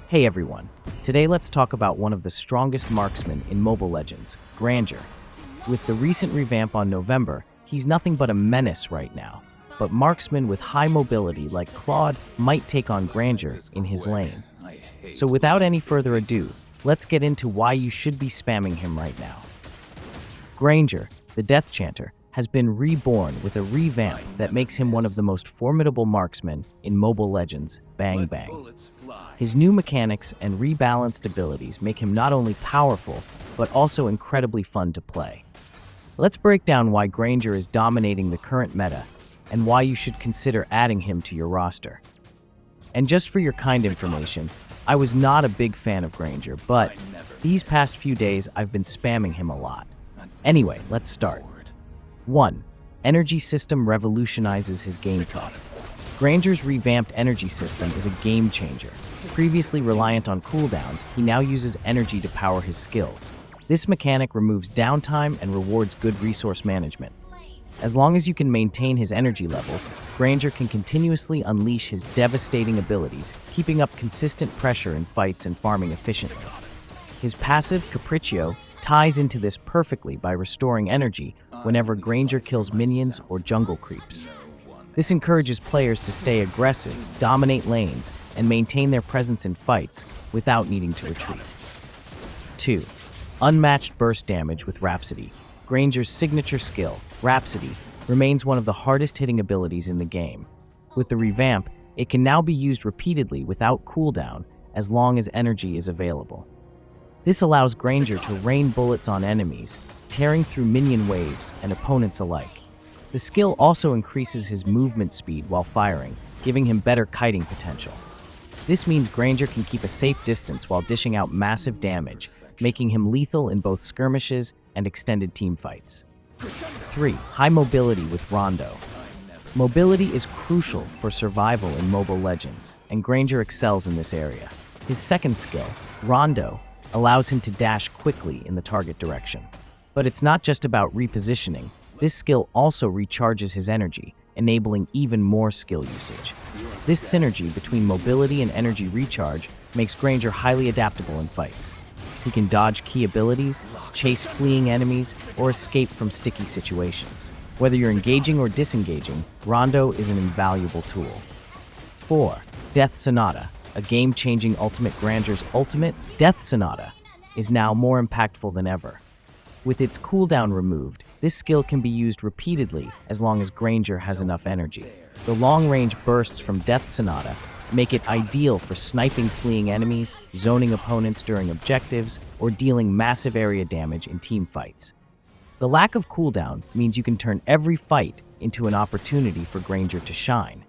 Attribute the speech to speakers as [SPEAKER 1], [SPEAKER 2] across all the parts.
[SPEAKER 1] Hey everyone, today let's talk about one of the strongest marksmen in Mobile Legends, Granger. With the recent revamp on November, he's nothing but a menace right now, but marksmen with high mobility like Claude might take on Granger in his lane. So without any further ado, let's get into why you should be spamming him right now. Granger, the Death Chanter, has been reborn with a revamp that makes him one of the most formidable marksmen in Mobile Legends, Bang Bang. His new mechanics and rebalanced abilities make him not only powerful, but also incredibly fun to play. Let's break down why Granger is dominating the current meta, and why you should consider adding him to your roster. And just for your kind information, I was not a big fan of Granger, but these past few days I've been spamming him a lot. Anyway, let's start. 1. Energy system revolutionizes his gameplay. Granger's revamped energy system is a game changer. Previously reliant on cooldowns, he now uses energy to power his skills. This mechanic removes downtime and rewards good resource management. As long as you can maintain his energy levels, Granger can continuously unleash his devastating abilities, keeping up consistent pressure in fights and farming efficiently. His passive, Capriccio, ties into this perfectly by restoring energy whenever Granger kills minions or jungle creeps. This encourages players to stay aggressive, dominate lanes, and maintain their presence in fights without needing to retreat. 2. Unmatched burst damage with Rhapsody. Granger's signature skill, Rhapsody, remains one of the hardest-hitting abilities in the game. With the revamp, it can now be used repeatedly without cooldown as long as energy is available. This allows Granger to rain bullets on enemies, tearing through minion waves and opponents alike. The skill also increases his movement speed while firing, giving him better kiting potential. This means Granger can keep a safe distance while dishing out massive damage, making him lethal in both skirmishes and extended teamfights. 3. High mobility with Rondo. Mobility is crucial for survival in Mobile Legends, and Granger excels in this area. His second skill, Rondo, allows him to dash quickly in the target direction. But it's not just about repositioning. This skill also recharges his energy, enabling even more skill usage. This synergy between mobility and energy recharge makes Granger highly adaptable in fights. He can dodge key abilities, chase fleeing enemies, or escape from sticky situations. Whether you're engaging or disengaging, Rondo is an invaluable tool. 4. Death Sonata, a game-changing ultimate. Granger's ultimate, Death Sonata, is now more impactful than ever. With its cooldown removed, this skill can be used repeatedly as long as Granger has enough energy. The long-range bursts from Death Sonata make it ideal for sniping fleeing enemies, zoning opponents during objectives, or dealing massive area damage in team fights. The lack of cooldown means you can turn every fight into an opportunity for Granger to shine.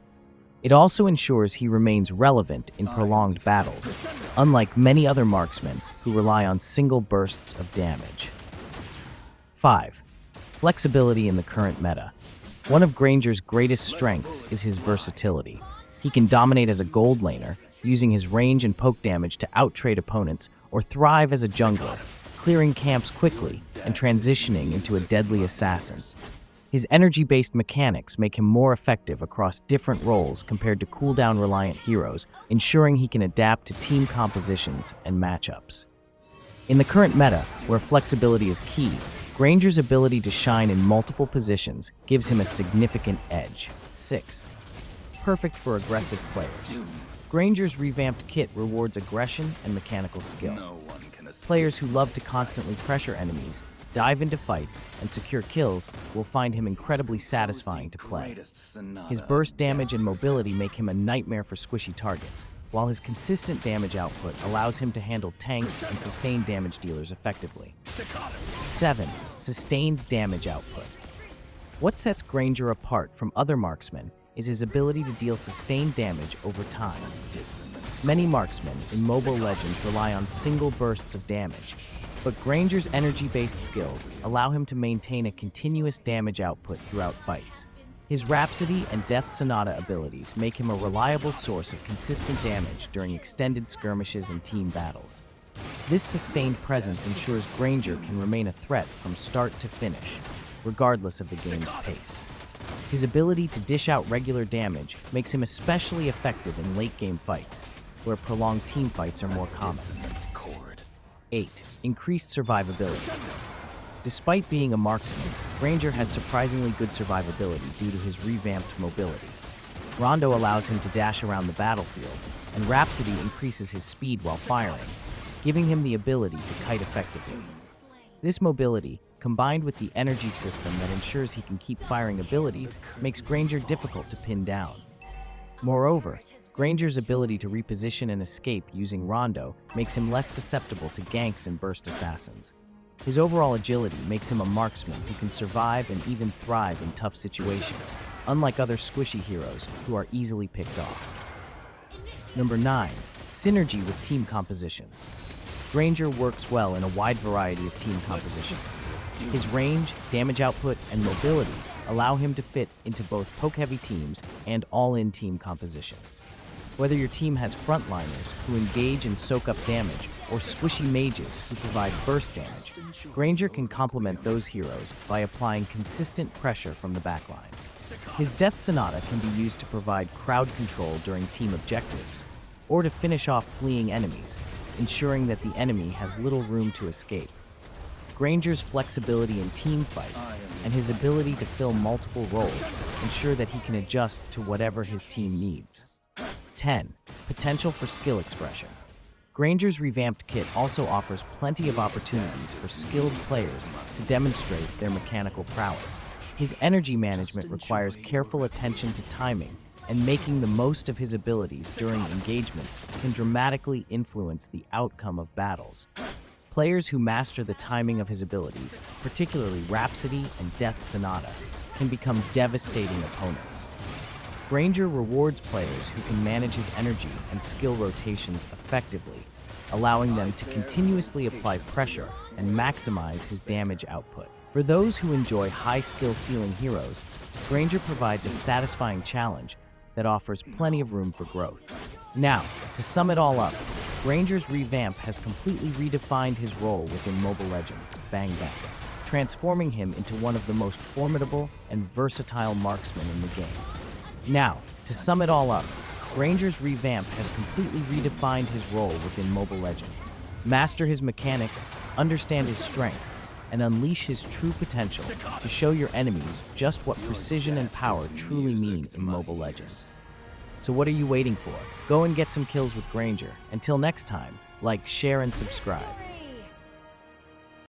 [SPEAKER 1] It also ensures he remains relevant in prolonged battles, unlike many other marksmen who rely on single bursts of damage. 5. Flexibility in the current meta. One of Granger's greatest strengths is his versatility. He can dominate as a gold laner, using his range and poke damage to outtrade opponents, or thrive as a jungler, clearing camps quickly and transitioning into a deadly assassin. His energy-based mechanics make him more effective across different roles compared to cooldown-reliant heroes, ensuring he can adapt to team compositions and matchups. In the current meta, where flexibility is key, Granger's ability to shine in multiple positions gives him a significant edge. 6. Perfect for aggressive players. Granger's revamped kit rewards aggression and mechanical skill. Players who love to constantly pressure enemies, dive into fights, and secure kills will find him incredibly satisfying to play. His burst damage and mobility make him a nightmare for squishy targets, while his consistent damage output allows him to handle tanks and sustained damage dealers effectively. 7. Sustained damage output. What sets Granger apart from other marksmen is his ability to deal sustained damage over time. Many marksmen in Mobile Legends rely on single bursts of damage, but Granger's energy-based skills allow him to maintain a continuous damage output throughout fights. His Rhapsody and Death Sonata abilities make him a reliable source of consistent damage during extended skirmishes and team battles. This sustained presence ensures Granger can remain a threat from start to finish, regardless of the game's pace. His ability to dish out regular damage makes him especially effective in late-game fights, where prolonged team fights are more common. 8. Increased survivability. Despite being a marksman, Granger has surprisingly good survivability due to his revamped mobility. Rondo allows him to dash around the battlefield, and Rhapsody increases his speed while firing, giving him the ability to kite effectively. This mobility, combined with the energy system that ensures he can keep firing abilities, makes Granger difficult to pin down. Moreover, Granger's ability to reposition and escape using Rondo makes him less susceptible to ganks and burst assassins. His overall agility makes him a marksman who can survive and even thrive in tough situations, unlike other squishy heroes who are easily picked off. Number 9. Synergy with team compositions. Granger works well in a wide variety of team compositions. His range, damage output, and mobility allow him to fit into both poke-heavy teams and all-in team compositions. Whether your team has frontliners who engage and soak up damage, or squishy mages who provide burst damage, Granger can complement those heroes by applying consistent pressure from the backline. His Death Sonata can be used to provide crowd control during team objectives, or to finish off fleeing enemies, ensuring that the enemy has little room to escape. Granger's flexibility in team fights and his ability to fill multiple roles ensure that he can adjust to whatever his team needs. 10. Potential for skill expression. Granger's revamped kit also offers plenty of opportunities for skilled players to demonstrate their mechanical prowess. His energy management requires careful attention to timing, and making the most of his abilities during engagements can dramatically influence the outcome of battles. Players who master the timing of his abilities, particularly Rhapsody and Death Sonata, can become devastating opponents. Granger rewards players who can manage his energy and skill rotations effectively, allowing them to continuously apply pressure and maximize his damage output. For those who enjoy high skill ceiling heroes, Granger provides a satisfying challenge that offers plenty of room for growth. Now, to sum it all up, Granger's revamp has completely redefined his role within Mobile Legends, Bang Bang, transforming him into one of the most formidable and versatile marksmen in the game. Now, to sum it all up, Granger's revamp has completely redefined his role within Mobile Legends. Master his mechanics, understand his strengths, and unleash his true potential to show your enemies just what precision and power truly mean in Mobile Legends. So what are you waiting for? Go and get some kills with Granger. Until next time, like, share, and subscribe.